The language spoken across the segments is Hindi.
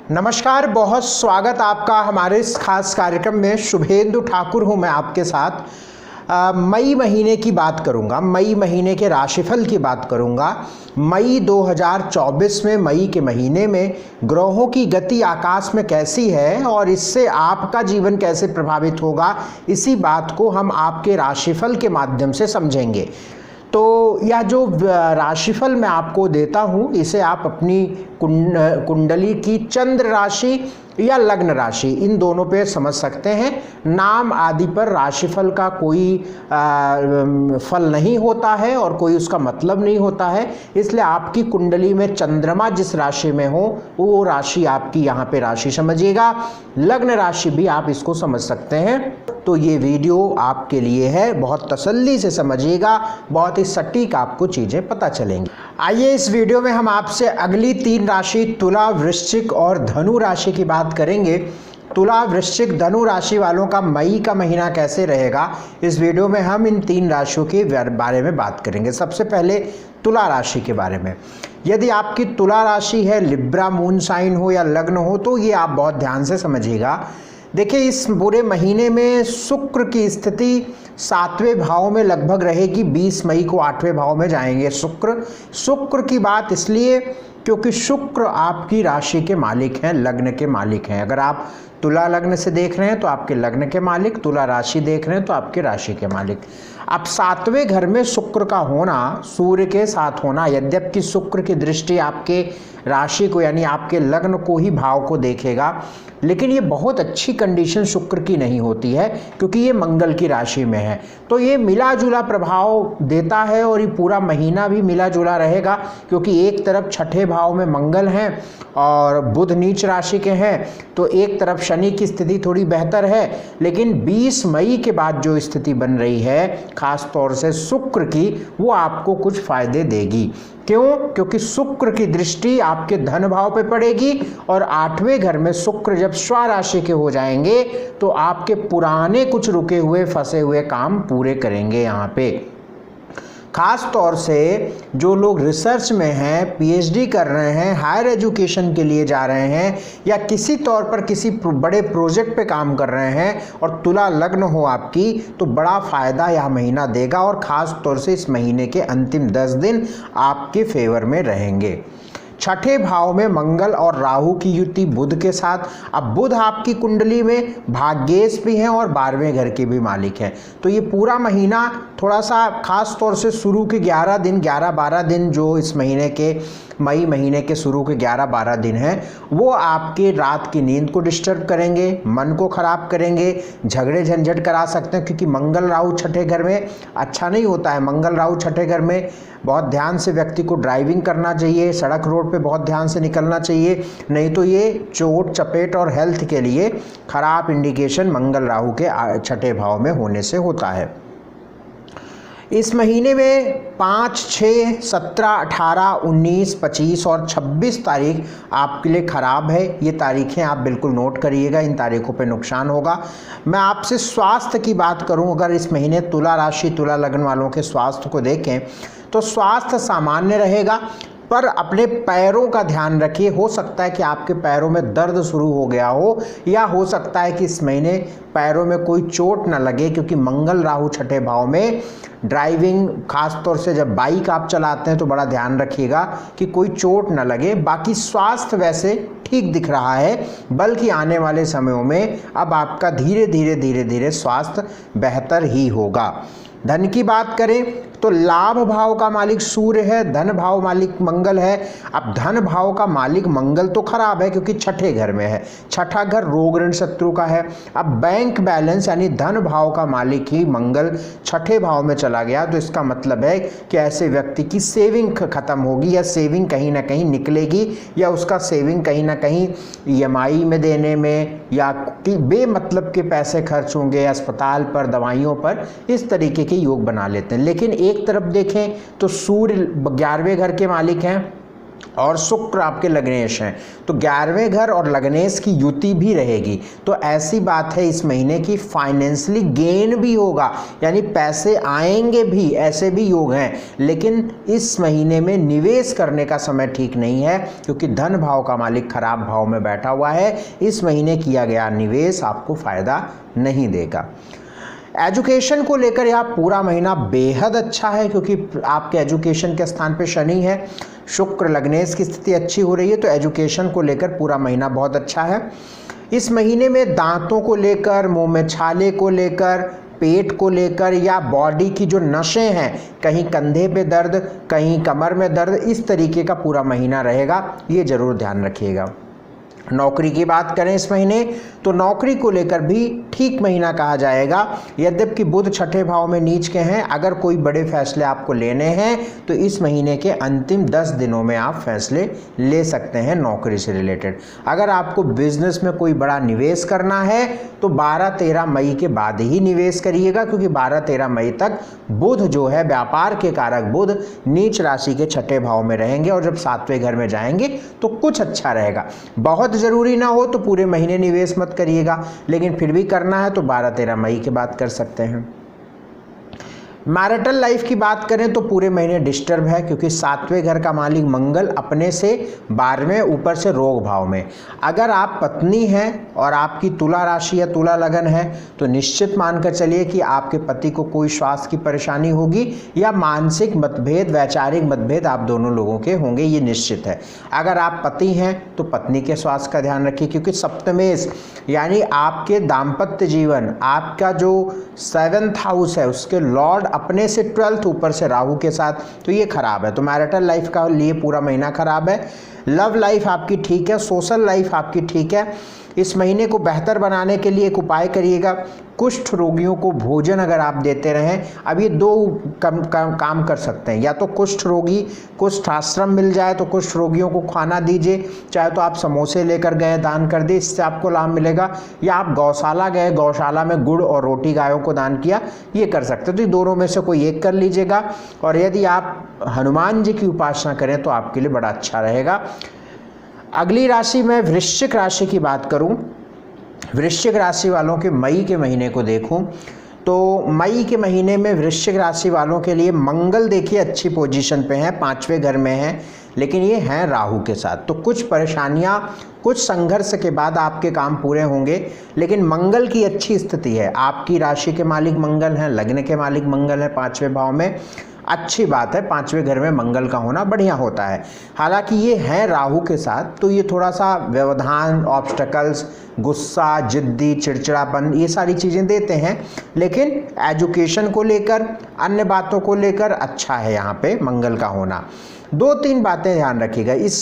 नमस्कार, बहुत स्वागत आपका हमारे इस खास कार्यक्रम में। शुभेंदु ठाकुर हूँ मैं आपके साथ। मई महीने की बात करूँगा, मई महीने के राशिफल की बात करूँगा। मई 2024 में, मई के महीने में ग्रहों की गति आकाश में कैसी है और इससे आपका जीवन कैसे प्रभावित होगा, इसी बात को हम आपके राशिफल के माध्यम से समझेंगे। तो यह जो राशिफल मैं आपको देता हूँ, इसे आप अपनी कुंडली की चंद्र राशि या लग्न राशि, इन दोनों पे समझ सकते हैं। नाम आदि पर राशिफल का कोई फल नहीं होता है और कोई उसका मतलब नहीं होता है। इसलिए आपकी कुंडली में चंद्रमा जिस राशि में हो वो राशि आपकी यहाँ पे राशि समझिएगा। लग्न राशि भी आप इसको समझ सकते हैं। तो ये वीडियो आपके लिए है, बहुत तसल्ली से समझिएगा, बहुत ही सटीक आपको चीज़ें पता चलेंगी। आइए इस वीडियो में हम आपसे अगली 3 राशि तुला, वृश्चिक और धनु राशि की बात करेंगे। तुला, वृश्चिक, धनु राशि वालों का मई का महीना कैसे रहेगा, इस वीडियो में हम इन 3 राशियों के बारे में बात करेंगे। सबसे पहले तुला राशि के बारे में। यदि आपकी तुला राशि है, लिब्रा मून साइन हो या लग्न हो, तो ये आप बहुत ध्यान से समझिएगा। देखिए, इस पूरे महीने में शुक्र की स्थिति 7वें भाव में लगभग रहेगी। 20 मई को 8वें भाव में जाएंगे शुक्र की बात इसलिए क्योंकि शुक्र आपकी राशि के मालिक हैं, लग्न के मालिक हैं। अगर आप तुला लग्न से देख रहे हैं तो आपके लग्न के मालिक, तुला राशि देख रहे हैं तो आपके राशि के मालिक। अब 7वें घर में शुक्र का होना, सूर्य के साथ होना, यद्यपि शुक्र की दृष्टि आपके राशि को यानी आपके लग्न को ही, भाव को देखेगा, लेकिन ये बहुत अच्छी कंडीशन शुक्र की नहीं होती है क्योंकि ये मंगल की राशि में है। तो ये मिला जुला प्रभाव देता है और ये पूरा महीना भी मिला जुला रहेगा क्योंकि एक तरफ 6ठे भाव में मंगल हैं और बुध नीच राशि के हैं, तो एक तरफ शनि की स्थिति थोड़ी बेहतर है। लेकिन 20 मई के बाद जो स्थिति बन रही है खास तौर से शुक्र की, वो आपको कुछ फायदे देगी। क्यों? क्योंकि शुक्र की दृष्टि आपके धन भाव पे पड़ेगी और 8वें घर में शुक्र जब स्वराशि के हो जाएंगे तो आपके पुराने कुछ रुके हुए फंसे हुए काम पूरे करेंगे। यहाँ पे खास तौर से जो लोग रिसर्च में हैं, पीएचडी कर रहे हैं, हायर एजुकेशन के लिए जा रहे हैं या किसी तौर पर किसी बड़े प्रोजेक्ट पे काम कर रहे हैं और तुला लग्न हो आपकी, तो बड़ा फ़ायदा यह महीना देगा और ख़ास तौर से इस महीने के अंतिम 10 दिन आपके फेवर में रहेंगे। 6ठे भाव में मंगल और राहु की युति बुध के साथ। अब बुध आपकी कुंडली में भाग्येश भी हैं और 12वें घर के भी मालिक हैं। तो ये पूरा महीना थोड़ा सा खास तौर से शुरू के 11-12 दिन जो इस महीने के मई महीने के शुरू के 11-12 दिन हैं, वो आपके रात की नींद को डिस्टर्ब करेंगे, मन को ख़राब करेंगे, झगड़े झंझट करा सकते हैं क्योंकि मंगल राहु 6ठे घर में अच्छा नहीं होता है। मंगल राहु 6ठे घर में बहुत ध्यान से व्यक्ति को ड्राइविंग करना चाहिए, सड़क रोड पे बहुत ध्यान से निकलना चाहिए, नहीं तो ये चोट चपेट और हेल्थ के लिए खराब इंडिकेशन मंगल राहु के 6ठे भाव में होने से होता है। इस महीने में 5, 6, 17, 18, 19, 25 और 26 तारीख आपके लिए ख़राब है। ये तारीखें आप बिल्कुल नोट करिएगा, इन तारीखों पे नुकसान होगा। मैं आपसे स्वास्थ्य की बात करूं, अगर इस महीने तुला राशि, तुला लग्न वालों के स्वास्थ्य को देखें तो स्वास्थ्य सामान्य रहेगा, पर अपने पैरों का ध्यान रखिए। हो सकता है कि आपके पैरों में दर्द शुरू हो गया हो या हो सकता है कि इस महीने पैरों में कोई चोट न लगे क्योंकि मंगल राहु 6ठे भाव में। ड्राइविंग खास तौर से जब बाइक आप चलाते हैं तो बड़ा ध्यान रखिएगा कि कोई चोट न लगे। बाकी स्वास्थ्य वैसे ठीक दिख रहा है, बल्कि आने वाले समयों में अब आपका धीरे धीरे स्वास्थ्य बेहतर ही होगा। धन की बात करें तो लाभ भाव का मालिक सूर्य है, धन भाव मालिक मंगल है। अब धन भाव का मालिक मंगल तो खराब है क्योंकि 6ठे घर में है, 6ठा घर रोग ऋण शत्रु का है। अब बैंक बैलेंस यानी धन भाव का मालिक ही मंगल 6ठे भाव में चला गया, तो इसका मतलब है कि ऐसे व्यक्ति की सेविंग खत्म होगी या सेविंग कहीं ना कहीं निकलेगी या उसका सेविंग कहीं ना कहीं ईएमआई में देने में या बेमतलब के पैसे खर्च होंगे अस्पताल पर, दवाइयों पर, इस तरीके के योग बना लेते हैं। लेकिन एक तरफ देखें तो सूर्य 11वें घर के मालिक हैं और शुक्र आपके लग्नेश हैं, तो 11वें घर और लग्नेश की युति भी रहेगी। तो ऐसी बात है इस महीने की फाइनेंशियली गेन भी होगा, यानी पैसे आएंगे भी, ऐसे भी योग हैं। लेकिन इस महीने में निवेश करने का समय ठीक नहीं है, क्योंकि धन भाव का मालिक खराब भाव में बैठा हुआ है। इस महीने किया गया निवेश आपको फायदा नहीं देगा। एजुकेशन को लेकर यह पूरा महीना बेहद अच्छा है, क्योंकि आपके एजुकेशन के स्थान पे शनि है, शुक्र लग्नेश की स्थिति अच्छी हो रही है, तो एजुकेशन को लेकर पूरा महीना बहुत अच्छा है। इस महीने में दांतों को लेकर, मुंह में छाले को लेकर, पेट को लेकर या बॉडी की जो नसें हैं, कहीं कंधे पे दर्द, कहीं कमर में दर्द, इस तरीके का पूरा महीना रहेगा, ये जरूर ध्यान रखिएगा। नौकरी की बात करें इस महीने, तो नौकरी को लेकर भी ठीक महीना कहा जाएगा। यद्यपि बुध छठे भाव में नीच के हैं, अगर कोई बड़े फैसले आपको लेने हैं तो इस महीने के अंतिम 10 दिनों में आप फैसले ले सकते हैं नौकरी से रिलेटेड। अगर आपको बिजनेस में कोई बड़ा निवेश करना है तो 12-13 मई के बाद ही निवेश करिएगा, क्योंकि 12-13 मई तक बुध जो है व्यापार के कारक बुध नीच राशि के छठे भाव में रहेंगे, और जब 7वें घर में जाएंगे तो कुछ अच्छा रहेगा। बहुत जरूरी ना हो तो पूरे महीने निवेश मत करिएगा, लेकिन फिर भी करना है तो 12-13 मई के बाद कर सकते हैं। मैरिटल लाइफ की बात करें तो पूरे महीने डिस्टर्ब है, क्योंकि 7वें घर का मालिक मंगल अपने से 12वें ऊपर से रोग भाव में। अगर आप पत्नी हैं और आपकी तुला राशि या तुला लगन है तो निश्चित मानकर चलिए कि आपके पति को कोई स्वास्थ्य की परेशानी होगी या मानसिक मतभेद, वैचारिक मतभेद आप दोनों लोगों के होंगे, ये निश्चित है। अगर आप पति हैं तो पत्नी के स्वास्थ्य का ध्यान रखिए, क्योंकि सप्तमेश यानी आपके दाम्पत्य जीवन, आपका जो 7th हाउस है उसके लॉर्ड अपने से 12th ऊपर से राहु के साथ, तो ये खराब है। तो मैरिटल लाइफ का लिए पूरा महीना खराब है। लव लाइफ आपकी ठीक है, सोशल लाइफ आपकी ठीक है। इस महीने को बेहतर बनाने के लिए एक उपाय करिएगा, कुष्ठ रोगियों को भोजन अगर आप देते रहें, अब ये 2 काम कर सकते हैं, या तो कुष्ठ रोगी कुष्ठ आश्रम मिल जाए तो कुष्ठ रोगियों को खाना दीजिए, चाहे तो आप समोसे लेकर गए दान कर दिए, इससे आपको लाभ मिलेगा, या आप गौशाला गए, गौशाला में गुड़ और रोटी गायों को दान किया, ये कर सकते हैं। तो ये दोनों में से कोई एक कर लीजिएगा। और यदि आप हनुमान जी की उपासना करें तो आपके लिए बड़ा अच्छा रहेगा। अगली राशि में वृश्चिक राशि की बात करूं, वृश्चिक राशि वालों के मई के महीने को देखूं तो मई के महीने में वृश्चिक राशि वालों के लिए मंगल देखिए अच्छी पोजीशन पे हैं, 5वें घर में हैं, लेकिन ये हैं राहु के साथ, तो कुछ परेशानियां, कुछ संघर्ष के बाद आपके काम पूरे होंगे। लेकिन मंगल की अच्छी स्थिति है, आपकी राशि के मालिक मंगल हैं, लग्न के मालिक मंगल है 5वें भाव में, अच्छी बात है। 5वें घर में मंगल का होना बढ़िया होता है। हालांकि ये हैं राहु के साथ, तो ये थोड़ा सा व्यवधान, ऑब्स्टेकल्स, गुस्सा, जिद्दी, चिड़चिड़ापन, ये सारी चीज़ें देते हैं, लेकिन एजुकेशन को लेकर, अन्य बातों को लेकर अच्छा है यहाँ पे मंगल का होना। 2-3 बातें ध्यान रखिएगा। इस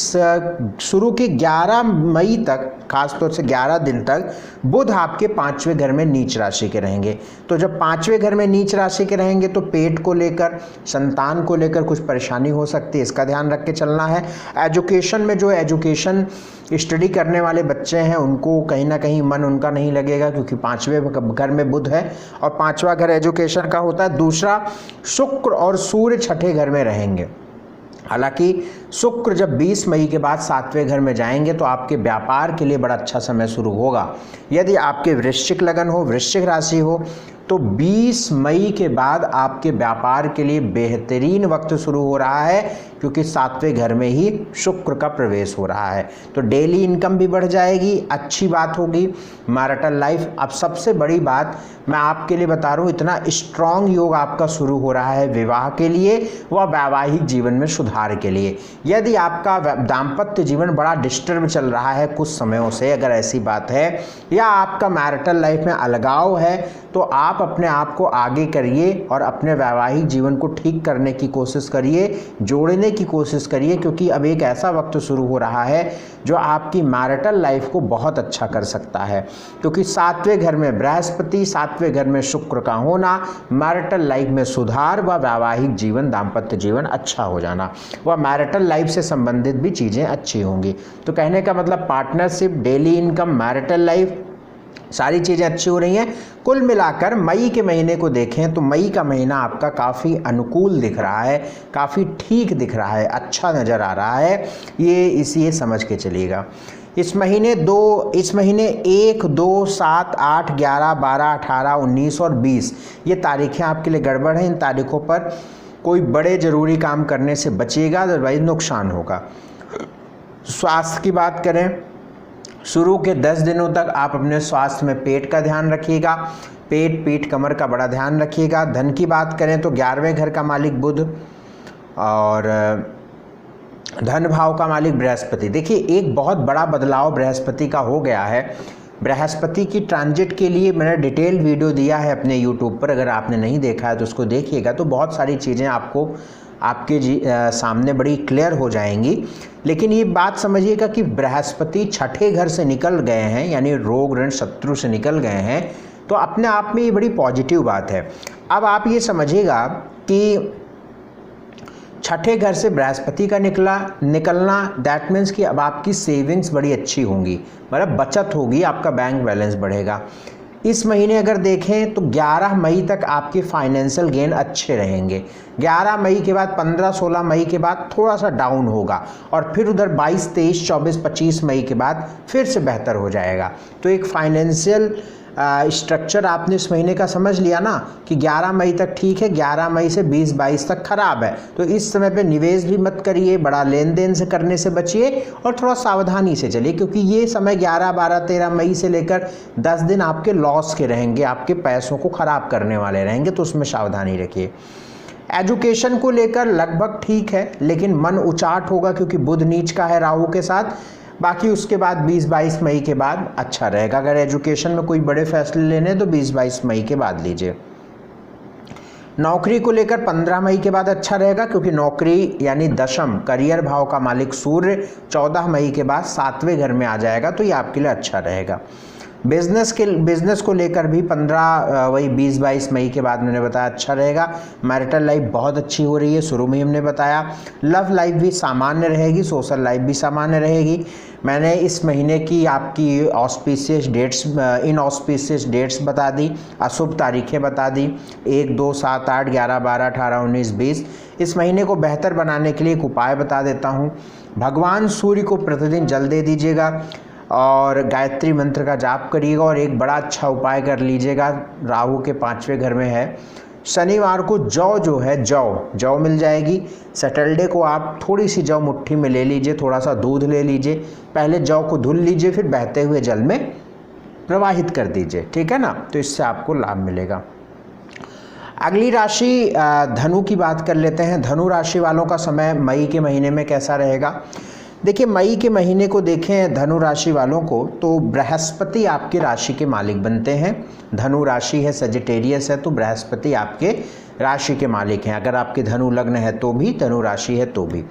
शुरू के 11 मई तक, खासतौर से 11 दिन तक बुध आपके 5वें घर में नीच राशि के रहेंगे। तो जब 5वें घर में नीच राशि के रहेंगे तो पेट को लेकर, संतान को लेकर कुछ परेशानी हो सकती है, इसका ध्यान रख के चलना है। एजुकेशन में जो एजुकेशन स्टडी करने वाले बच्चे हैं उनको कहीं ना कहीं मन उनका नहीं लगेगा, क्योंकि 5वें घर में बुध है और 5वां घर एजुकेशन का होता है। दूसरा, शुक्र और सूर्य 6ठे घर में रहेंगे। हालांकि शुक्र जब 20 मई के बाद 7वें घर में जाएंगे तो आपके व्यापार के लिए बड़ा अच्छा समय शुरू होगा। यदि आपके वृश्चिक लगन हो, वृश्चिक राशि हो, तो 20 मई के बाद आपके व्यापार के लिए बेहतरीन वक्त शुरू हो रहा है, क्योंकि 7वें घर में ही शुक्र का प्रवेश हो रहा है। तो डेली इनकम भी बढ़ जाएगी, अच्छी बात होगी। मैरिटल लाइफ, अब सबसे बड़ी बात मैं आपके लिए बता रहा हूँ, इतना स्ट्रॉन्ग योग आपका शुरू हो रहा है विवाह के लिए व वैवाहिक जीवन में सुधार के लिए। यदि आपका दाम्पत्य जीवन बड़ा डिस्टर्ब चल रहा है कुछ समयों से, अगर ऐसी बात है, या आपका मैरिटल लाइफ में अलगाव है, तो आप अपने आप को आगे करिए और अपने वैवाहिक जीवन को ठीक करने की कोशिश करिए, जोड़ने की कोशिश करिए, क्योंकि अब एक ऐसा वक्त शुरू हो रहा है जो आपकी मैरिटल लाइफ को बहुत अच्छा कर सकता है। क्योंकि 7वें घर में बृहस्पति, 7वें घर में शुक्र का होना, मैरिटल लाइफ में सुधार व वैवाहिक जीवन, दाम्पत्य जीवन अच्छा हो जाना, व मैरिटल लाइफ से संबंधित भी चीज़ें अच्छी होंगी। तो कहने का मतलब partnership, daily income, marital life सारी चीज़ें अच्छी हो रही हैं। कुल मिलाकर मई के महीने को देखें तो मई का महीना आपका काफ़ी अनुकूल दिख रहा है, काफ़ी ठीक दिख रहा है, अच्छा नज़र आ रहा है। ये समझ के चलिएगा। इस महीने 1, 2, 7, 8, 11, 12, 18, 19 और 20 ये तारीखें आपके लिए गड़बड़ हैं। इन तारीखों पर कोई बड़े ज़रूरी काम करने से बचिएगा, अदरवाइज नुकसान होगा। स्वास्थ्य की बात करें, शुरू के 10 दिनों तक आप अपने स्वास्थ्य में पेट का ध्यान रखिएगा, पेट, पीठ, कमर का बड़ा ध्यान रखिएगा। धन की बात करें तो 11वें घर का मालिक बुध और धन भाव का मालिक बृहस्पति। देखिए, एक बहुत बड़ा बदलाव बृहस्पति का हो गया है। बृहस्पति की ट्रांजिट के लिए मैंने डिटेल वीडियो दिया है अपने यूट्यूब पर, अगर आपने नहीं देखा है तो उसको देखिएगा, तो बहुत सारी चीज़ें आपको आपके सामने बड़ी क्लियर हो जाएंगी। लेकिन ये बात समझिएगा कि बृहस्पति छठे घर से निकल गए हैं, यानी रोग ऋण शत्रु से निकल गए हैं, तो अपने आप में ये बड़ी पॉजिटिव बात है। अब आप ये समझिएगा कि छठे घर से बृहस्पति का निकलना दैट मीन्स कि अब आपकी सेविंग्स बड़ी अच्छी होंगी, मतलब बचत होगी, आपका बैंक बैलेंस बढ़ेगा। इस महीने अगर देखें तो 11 मई तक आपके फाइनेंशियल गेन अच्छे रहेंगे। 11 मई के बाद 15, 16 मई के बाद थोड़ा सा डाउन होगा और फिर उधर 22, 23, 24, 25 मई के बाद फिर से बेहतर हो जाएगा। तो एक फाइनेंशियल स्ट्रक्चर आपने इस महीने का समझ लिया ना कि 11 मई तक ठीक है, 11 मई से 20-22 तक खराब है। तो इस समय पे निवेश भी मत करिए, बड़ा लेन देन से करने से बचिए और थोड़ा सावधानी से चलिए, क्योंकि ये समय 11, 12, 13 मई से लेकर 10 दिन आपके लॉस के रहेंगे, आपके पैसों को ख़राब करने वाले रहेंगे, तो उसमें सावधानी रखिए। एजुकेशन को लेकर लगभग ठीक है, लेकिन मन उचाट होगा क्योंकि बुध नीच का है राहु के साथ। बाकी उसके बाद 20-22 मई के बाद अच्छा रहेगा। अगर एजुकेशन में कोई बड़े फैसले लेने तो 20-22 मई के बाद लीजिए। नौकरी को लेकर 15 मई के बाद अच्छा रहेगा, क्योंकि नौकरी यानी दशम करियर भाव का मालिक सूर्य 14 मई के बाद 7वें घर में आ जाएगा, तो ये आपके लिए अच्छा रहेगा। बिजनेस को लेकर भी 20-22 मई के बाद मैंने बताया अच्छा रहेगा। मैरिटल लाइफ बहुत अच्छी हो रही है, शुरू में ही हमने बताया। लव लाइफ भी सामान्य रहेगी, सोशल लाइफ भी सामान्य रहेगी। मैंने इस महीने की आपकी ऑस्पिशियस डेट्स, इनऑस्पिशियस डेट्स बता दी, अशुभ तारीखें बता दी, 1, 2, 7, 8, 11, 12, 18, 19, 20। इस महीने को बेहतर बनाने के लिए एक उपाय बता देता हूँ। भगवान सूर्य को प्रतिदिन जल दे दीजिएगा और गायत्री मंत्र का जाप करिएगा, और एक बड़ा अच्छा उपाय कर लीजिएगा, राहु के 5वें घर में है। शनिवार को जौ मिल जाएगी। सैटरडे को आप थोड़ी सी जौ मुट्ठी में ले लीजिए, थोड़ा सा दूध ले लीजिए, पहले जौ को धुल लीजिए, फिर बहते हुए जल में प्रवाहित कर दीजिए, ठीक है ना, तो इससे आपको लाभ मिलेगा। अगली राशि धनु की बात कर लेते हैं। धनु राशि वालों का समय मई के महीने में कैसा रहेगा? देखिए, मई के महीने को देखें धनु राशि वालों को, तो बृहस्पति आपके राशि के मालिक बनते हैं। धनु राशि है, सजिटेरियस है, तो बृहस्पति आपके राशि के मालिक हैं। अगर आपके धनु लग्न है तो भी, धनु राशि है तो भी।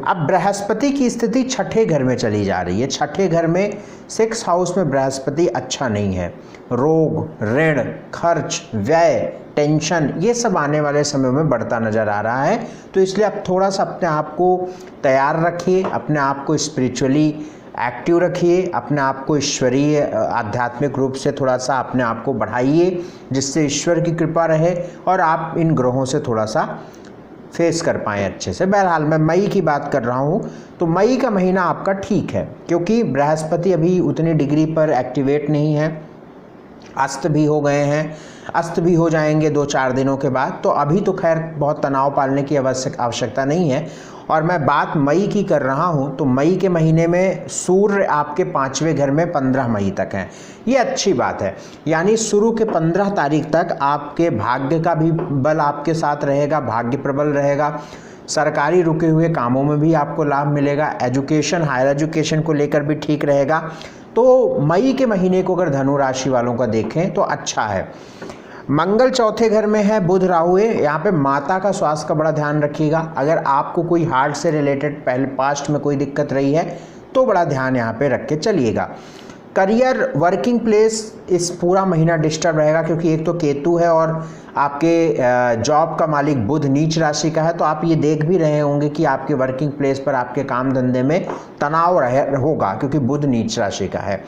अब बृहस्पति की स्थिति छठे घर में चली जा रही है। छठे घर में 6th हाउस में बृहस्पति अच्छा नहीं है। रोग, ऋण, खर्च, व्यय, टेंशन, ये सब आने वाले समय में बढ़ता नज़र आ रहा है। तो इसलिए आप थोड़ा सा अपने आप को तैयार रखिए, अपने आप को स्पिरिचुअली एक्टिव रखिए, अपने आप को ईश्वरीय आध्यात्मिक रूप से थोड़ा सा अपने आप को बढ़ाइए, जिससे ईश्वर की कृपा रहे और आप इन ग्रहों से थोड़ा सा फेस कर पाएँ अच्छे से। बहरहाल मैं मई की बात कर रहा हूँ, तो मई का महीना आपका ठीक है, क्योंकि बृहस्पति अभी उतनी डिग्री पर एक्टिवेट नहीं है, अस्त भी हो गए हैं, अस्त भी हो जाएंगे 2-4 दिनों के बाद। तो अभी तो खैर बहुत तनाव पालने की आवश्यकता नहीं है। और मैं बात मई की कर रहा हूँ, तो मई के महीने में सूर्य आपके 5वें घर में 15 मई तक हैं। ये अच्छी बात है, यानी शुरू के 15 तारीख तक आपके भाग्य का भी बल आपके साथ रहेगा, भाग्य प्रबल रहेगा। सरकारी रुके हुए कामों में भी आपको लाभ मिलेगा। एजुकेशन, हायर एजुकेशन को लेकर भी ठीक रहेगा। तो मई के महीने को अगर धनु राशि वालों का देखें तो अच्छा है। मंगल चौथे घर में है, बुध राहु है। यहाँ पे माता का स्वास्थ्य का बड़ा ध्यान रखिएगा। अगर आपको कोई हार्ट से रिलेटेड पहले पास्ट में कोई दिक्कत रही है तो बड़ा ध्यान यहाँ पे रख के चलिएगा। करियर, वर्किंग प्लेस इस पूरा महीना डिस्टर्ब रहेगा, क्योंकि एक तो केतु है और आपके जॉब का मालिक बुध नीच राशि का है, तो आप ये देख भी रहे होंगे कि आपके वर्किंग प्लेस पर आपके काम धंधे में तनाव होगा, क्योंकि बुध नीच राशि का है।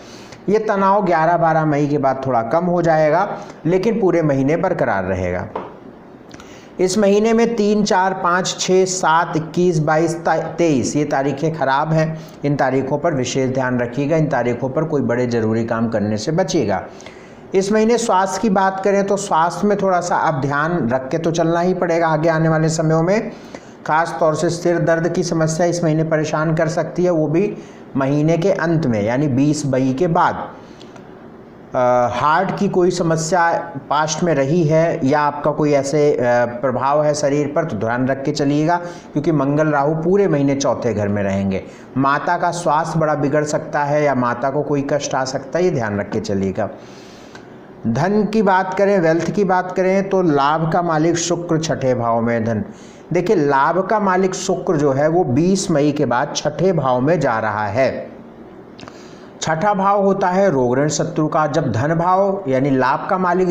ये तनाव 11-12 मई के बाद थोड़ा कम हो जाएगा, लेकिन पूरे महीने बरकरार रहेगा। इस महीने में 3, 4, 5, 6, 7, 21, 22, 23 ये तारीखें खराब हैं। इन तारीखों पर विशेष ध्यान रखिएगा। इन तारीखों पर कोई बड़े ज़रूरी काम करने से बचिएगा। इस महीने स्वास्थ्य की बात करें तो स्वास्थ्य में थोड़ा सा अब ध्यान रख के तो चलना ही पड़ेगा आगे आने वाले समयों में। खास तौर से सिर दर्द की समस्या इस महीने परेशान कर सकती है, वो भी महीने के अंत में, यानी 20 मई के बाद। हार्ट की कोई समस्या पास्ट में रही है या आपका कोई ऐसे प्रभाव है शरीर पर, तो ध्यान रख के चलिएगा, क्योंकि मंगल राहु पूरे महीने चौथे घर में रहेंगे। माता का स्वास्थ्य बड़ा बिगड़ सकता है या माता को कोई कष्ट आ सकता है, ये ध्यान रख के चलिएगा। धन की बात करें, वेल्थ की बात करें, तो लाभ का मालिक शुक्र छठे भाव में धन। देखिए, लाभ का मालिक शुक्र जो है वो 20 मई के बाद छठे भाव में जा रहा है। छठा भाव होता है रोग ऋण शत्रु का। जब धन भाव यानी लाभ का मालिक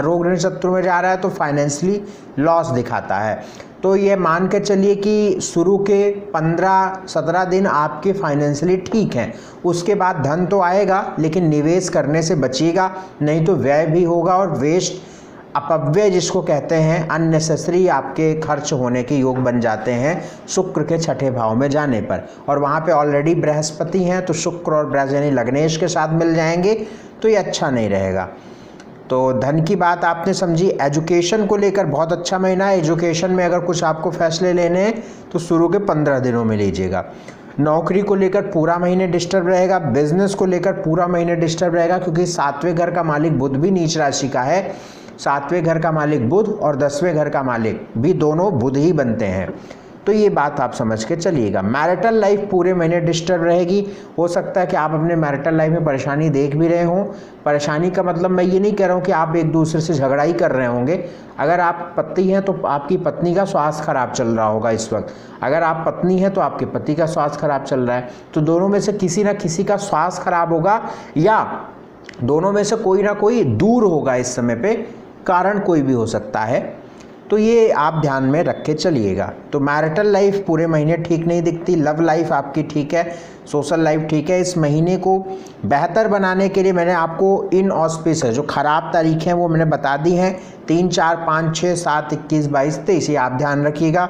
रोग ऋण शत्रु में जा रहा है तो फाइनेंशियली लॉस दिखाता है। तो ये मान के चलिए कि शुरू के 15-17 दिन आपके फाइनेंशियली ठीक हैं, उसके बाद धन तो आएगा लेकिन निवेश करने से बचिएगा, नहीं तो व्यय भी होगा और वेस्ट अपव्यय जिसको कहते हैं, अननेसेसरी आपके खर्च होने के योग बन जाते हैं शुक्र के छठे भाव में जाने पर। और वहाँ पे ऑलरेडी बृहस्पति हैं, तो शुक्र और बृहस्पति यानी लग्नेश के साथ मिल जाएंगे, तो ये अच्छा नहीं रहेगा। तो धन की बात आपने समझी। एजुकेशन को लेकर बहुत अच्छा महीना है। एजुकेशन में अगर कुछ आपको फैसले लेने हैं तो शुरू के 15 दिनों में लीजिएगा। नौकरी को लेकर पूरा महीने डिस्टर्ब रहेगा। बिजनेस को लेकर पूरा महीने डिस्टर्ब रहेगा, क्योंकि 7वें घर का मालिक बुध भी नीच राशि का है। 7वें घर का मालिक बुध और 10वें घर का मालिक भी दोनों बुध ही बनते हैं, तो ये बात आप समझ के चलिएगा। मैरिटल लाइफ पूरे महीने डिस्टर्ब रहेगी। हो सकता है कि आप अपने मैरिटल लाइफ में परेशानी देख भी रहे हों। परेशानी का मतलब मैं ये नहीं कह रहा हूँ कि आप एक दूसरे से झगड़ा ही कर रहे होंगे। अगर आप पति हैं तो आपकी पत्नी का स्वास्थ्य खराब चल रहा होगा इस वक्त। अगर आप पत्नी हैं तो आपके पति का स्वास्थ्य खराब चल रहा है। तो दोनों में से किसी ना किसी का स्वास्थ्य खराब होगा, या दोनों में से कोई ना कोई दूर होगा इस समय पे। कारण कोई भी हो सकता है, तो ये आप ध्यान में रख के चलिएगा। तो मैरिटल लाइफ पूरे महीने ठीक नहीं दिखती। लव लाइफ आपकी ठीक है, सोशल लाइफ ठीक है। इस महीने को बेहतर बनाने के लिए मैंने आपको इन ऑस्पिस है जो खराब तारीखें हैं वो मैंने बता दी हैं। 3, 4, 5, 6, 7, 21, 22, 23 ये आप ध्यान रखिएगा।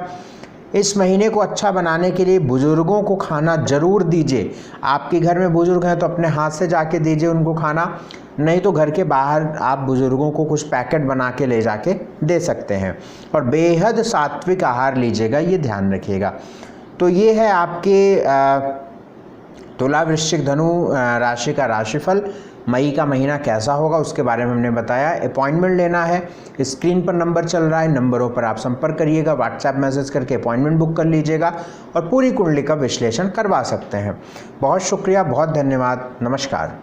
इस महीने को अच्छा बनाने के लिए बुजुर्गों को खाना जरूर दीजिए। आपके घर में बुजुर्ग हैं तो अपने हाथ से जाके दीजिए उनको खाना, नहीं तो घर के बाहर आप बुजुर्गों को कुछ पैकेट बना के ले जाके दे सकते हैं। और बेहद सात्विक आहार लीजिएगा, ये ध्यान रखिएगा। तो ये है आपके तुला, वृश्चिक, धनु राशि का राशिफल। मई का महीना कैसा होगा उसके बारे में हमने बताया। अपॉइंटमेंट लेना है, स्क्रीन पर नंबर चल रहा है, नंबरों पर आप संपर्क करिएगा, व्हाट्सएप मैसेज करके अपॉइंटमेंट बुक कर लीजिएगा और पूरी कुंडली का विश्लेषण करवा सकते हैं। बहुत शुक्रिया, बहुत धन्यवाद, नमस्कार।